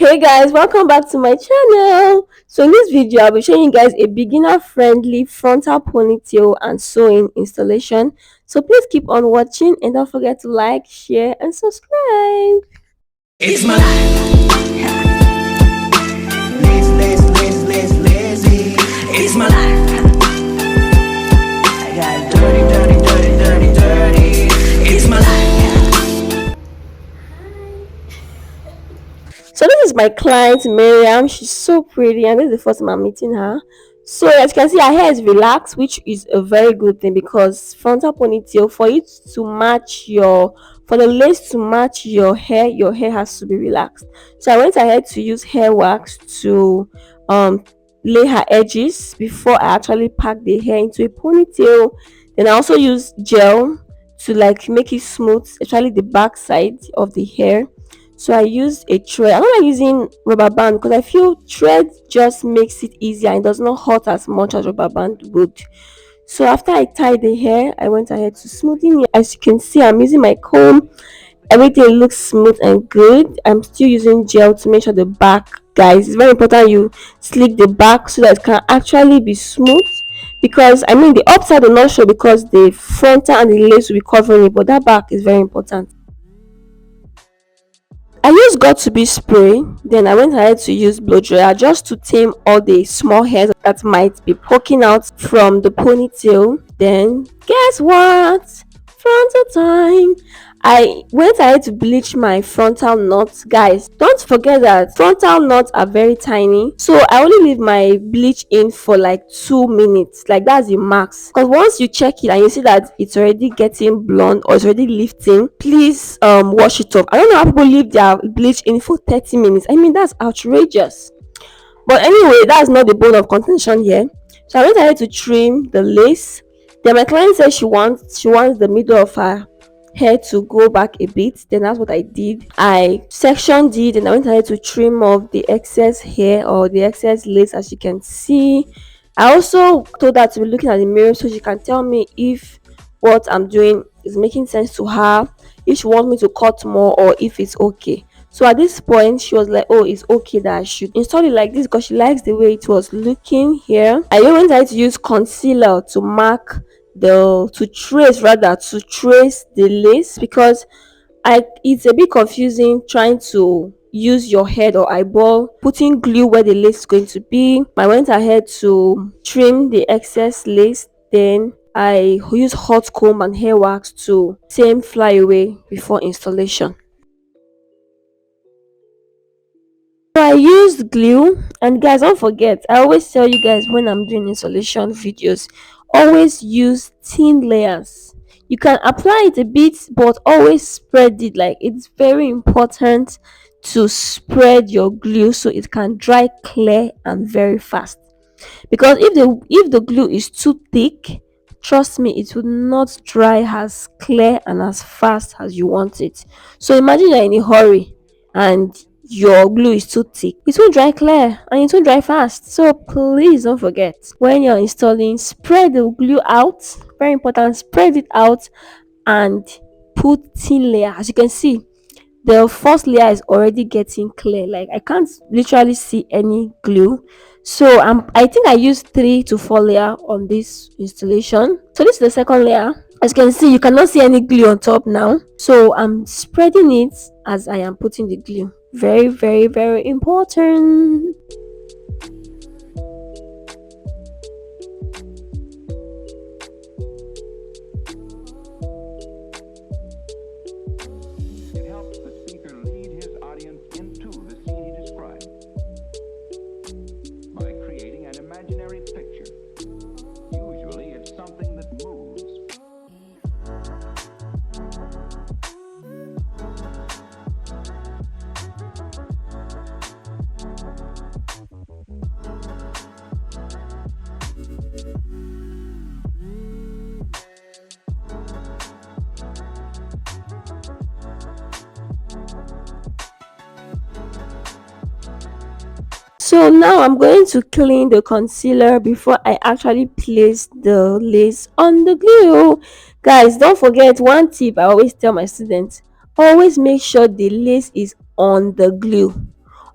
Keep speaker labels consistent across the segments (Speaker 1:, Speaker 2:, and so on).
Speaker 1: Hey guys, welcome back to my channel. So in this video, I'll be showing you guys a beginner-friendly frontal ponytail and sewing installation. So please keep on watching and don't forget to like, share, and subscribe.
Speaker 2: It's my life. Lazy, lazy, lazy, lazy, lazy. It's my life. I got dirty, dirty, dirty, dirty, dirty. It's my life.
Speaker 1: So this is my client Miriam. She's so pretty, and this is the first time I'm meeting her. So as you can see, her hair is relaxed, which is a very good thing because frontal ponytail, for it to match your, for the lace to match your hair has to be relaxed. So I went ahead to use hair wax to um lay her edges before I actually pack the hair into a ponytail. Then I also use gel to like make it smooth, especially the back side of the hair. So I used a thread. I'm not using rubber band because I feel thread just makes it easier and does not hurt as much as rubber band would. So after I tied the hair, I went ahead to smoothing it. As you can see, I'm using my comb. Everything looks smooth and good. I'm still using gel to make sure the back, guys, it's very important you slick the back so that it can actually be smooth. Because I mean the upside will not show because the frontal and the lace will be covering it, but that back is very important. I used got to be spray, then I went ahead to use blow dryer just to tame all the small hairs that might be poking out from the ponytail. Then guess what? Frontal time. I went ahead to bleach my frontal knots. Guys, don't forget that frontal knots are very tiny. So I only leave my bleach in for like 2 minutes. Like that's the max. Because once you check it and you see that it's already getting blonde or it's already lifting, please wash it off. I don't know how people leave their bleach in for 30 minutes. I mean that's outrageous. But anyway, that's not the bone of contention here. So I went ahead to trim the lace. Then my client said she wants the middle of her hair to go back a bit. Then that's what I did. I sectioned it and I went ahead to trim off the excess hair or the excess lace, as you can see. I also told her to be looking at the mirror so she can tell me if what I'm doing is making sense to her, if she wants me to cut more or if it's okay. So at this point, she was like, "Oh, it's okay that I should install it like this because she likes the way it was looking here." I even tried to use concealer to mark to trace, rather to trace the lace, because I it's a bit confusing trying to use your head or eyeball putting glue where the lace is going to be. I went ahead to trim the excess lace, then I use hot comb and hair wax to tame fly away before installation. So I used glue, and guys, don't forget, I always tell you guys when I'm doing installation videos, always use thin layers. You can apply it a bit, but always spread it. Like it's very important to spread your glue so it can dry clear and very fast. Because if the glue is too thick, trust me, it will not dry as clear and as fast as you want it. So imagine you're in a hurry and your glue is too thick, it won't dry clear and it won't dry fast. So please don't forget, when you're installing, spread the glue out. Very important, spread it out and put thin layer. As you can see, the first layer is already getting clear, like I can't literally see any glue. So I think I used 3 to 4 layer on this installation. So this is the second layer. As you can see, you cannot see any glue on top now, so I'm spreading it as I am putting the glue. Very, very, very important.
Speaker 3: It helps the speaker lead his audience into the scene he describes by creating an imaginary picture. Usually, it's something that moves.
Speaker 1: So now I'm going to clean the concealer before I actually place the lace on the glue. Guys, don't forget one tip I always tell my students: always make sure the lace is on the glue.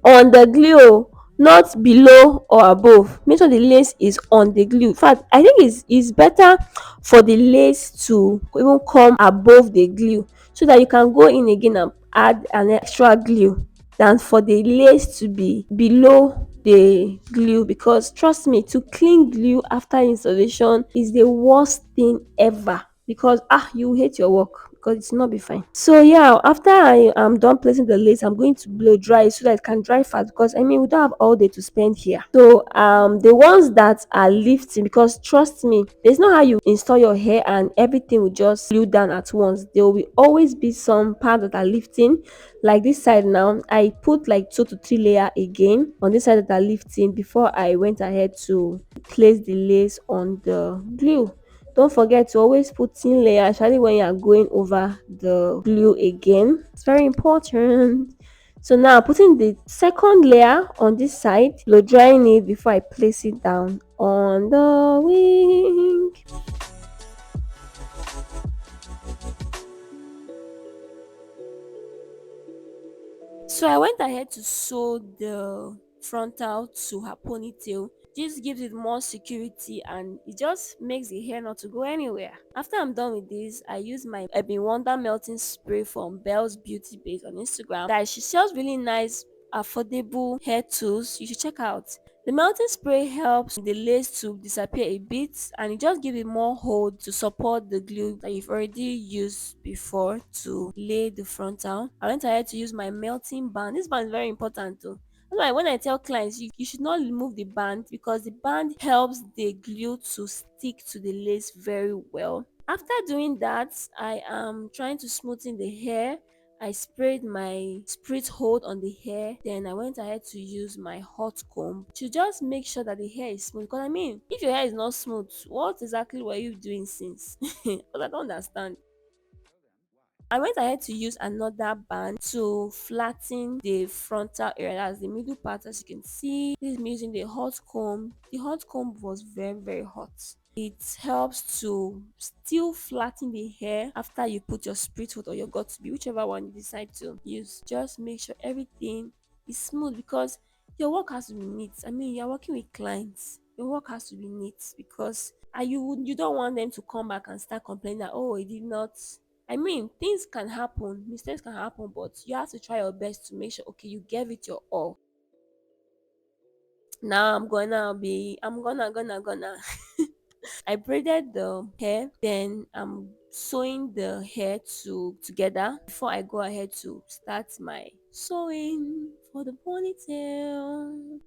Speaker 1: on the glue, not below or above. Make sure the lace is on the glue. In fact, I think it's better for the lace to even come above the glue, so that you can go in again and add an extra glue, than for the lace to be below the glue. Because trust me, to clean glue after installation is the worst thing ever, because you hate your work, because it's not be fine. So yeah, after I am done placing the lace, I'm going to blow dry so that it can dry fast, because I mean we don't have all day to spend here. So the ones that are lifting, because trust me, there's not how you install your hair and everything will just glue down at once. There will always be some parts that are lifting. Like this side now, I put like 2 to 3 layer again on this side that are lifting before I went ahead to place the lace on the glue. Don't forget to always put thin layer, especially when you are going over the glue again. It's very important. So now putting the second layer on this side, blow drying it before I place it down on the wing. So I went ahead to sew the frontal to her ponytail. This gives it more security and it just makes the hair not to go anywhere. After I'm done with this, I use my Ebony Wonder melting spray from Belle's Beauty Base on Instagram. That she sells really nice, affordable hair tools. You should check out. The melting spray helps the lace to disappear a bit, and it just gives it more hold to support the glue that you've already used before to lay the frontal. I went ahead to use my melting band. This band is very important too. That's why when I tell clients, you should not remove the band, because the band helps the glue to stick to the lace very well. After doing that, I am trying to smoothen the hair. I sprayed my sprit hold on the hair. Then I went ahead to use my hot comb to just make sure that the hair is smooth. Because I mean, if your hair is not smooth, what exactly were you doing since? Because I don't understand. I went ahead to use another band to flatten the frontal area, that's the middle part. As you can see, this is me using the hot comb. The hot comb was very, very hot. It helps to still flatten the hair after you put your sprit foot or your got to be, whichever one you decide to use. Just make sure everything is smooth, because your work has to be neat. I mean, you're working with clients. Your work has to be neat, because you don't want them to come back and start complaining that, oh, it did not. I mean, things can happen, mistakes can happen, but you have to try your best to make sure, okay, you gave it your all. Now I'm gonna I braided the hair, then I'm sewing the hair together before I go ahead to start my sewing for the ponytail.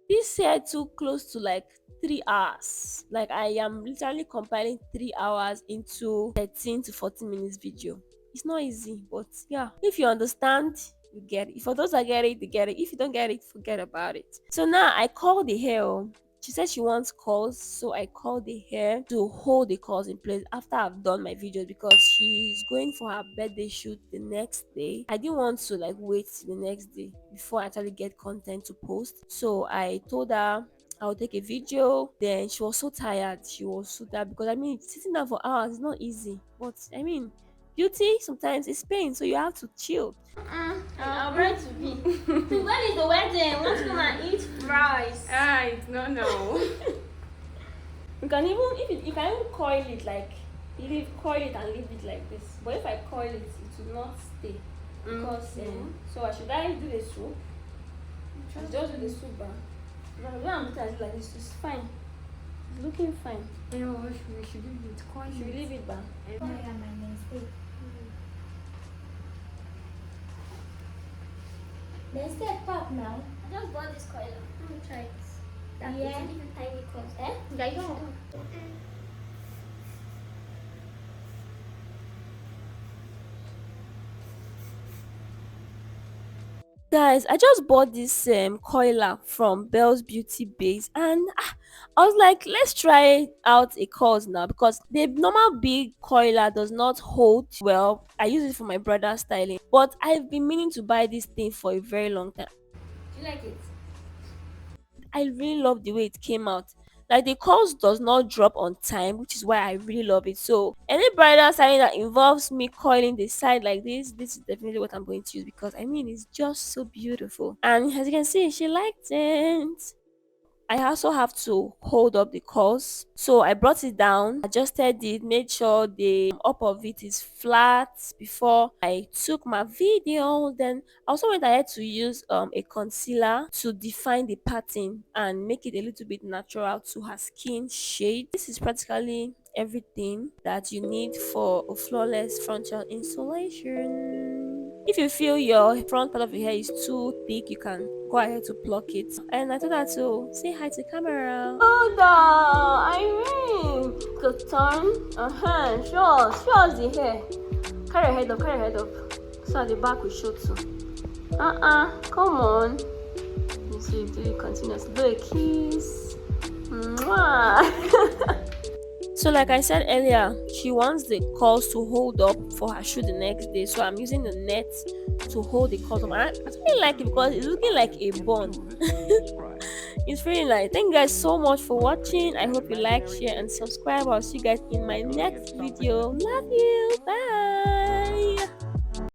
Speaker 1: This hair took close to like 3 hours. Like I am literally compiling 3 hours into 13 to 14 minutes video. It's not easy, but yeah, if you understand, you get it. For those that get it, they get it. If you don't get it, forget about it. So now I call the hair. She said she wants calls, so I called the hair to hold the calls in place after I've done my videos, because she's going for her birthday shoot the next day. I didn't want to like wait till the next day before I actually get content to post. So I told her I'll take a video. Then she was so tired. She was so tired, because I mean, sitting down for hours is not easy. But I mean, beauty sometimes is pain, so you have to chill.
Speaker 4: I'm ready to be. When is the wedding? We want to come and eat fries.
Speaker 5: No, no.
Speaker 1: You can even you can even coil it, like coil it and leave it like this. But if I coil it, it will not stay. Because so should I do the soup? Just do the soup bar. Now when I'm looking at it like this, it's fine. It's looking fine.
Speaker 5: We should leave it quiet.
Speaker 1: Should we leave it back?
Speaker 4: Then step up now. I just bought this coil. Let me try it. That
Speaker 5: Yeah.
Speaker 4: is even tiny clothes. Eh?
Speaker 5: Yeah, you don't.
Speaker 1: Guys, I just bought this coiler from Belle's Beauty Base, and I was like, let's try out a cause now, because the normal big coiler does not hold well. I use it for my brother's styling, but I've been meaning to buy this thing for a very long time.
Speaker 4: Do you like it?
Speaker 1: I really love the way it came out. Like the cost does not drop on time, which is why I really love it. So any bridal styling that involves me coiling the side like this is definitely what I'm going to use, because I mean it's just so beautiful. And as you can see, she liked it. I also have to hold up the course. So I brought it down, adjusted it, made sure the up of it is flat before I took my video. Then I also went ahead to use a concealer to define the pattern and make it a little bit natural to her skin shade. This is practically everything that you need for a flawless frontal installation. If you feel your front part of your hair is too thick, you can go ahead to pluck it. And I told her to say hi to camera. Hold on, Irene. Go turn. Show us the hair. Carry your head up. So at the back we show too. Come on. You see, do it continuously. Do a kiss. Mwah. So like I said earlier, she wants the curls to hold up for her shoot the next day. So I'm using the net to hold the curls up. I really like it because it's looking like a bun. It's really nice. Thank you guys so much for watching. I hope you like, share, and subscribe. I'll see you guys in my next video. Love you. Bye.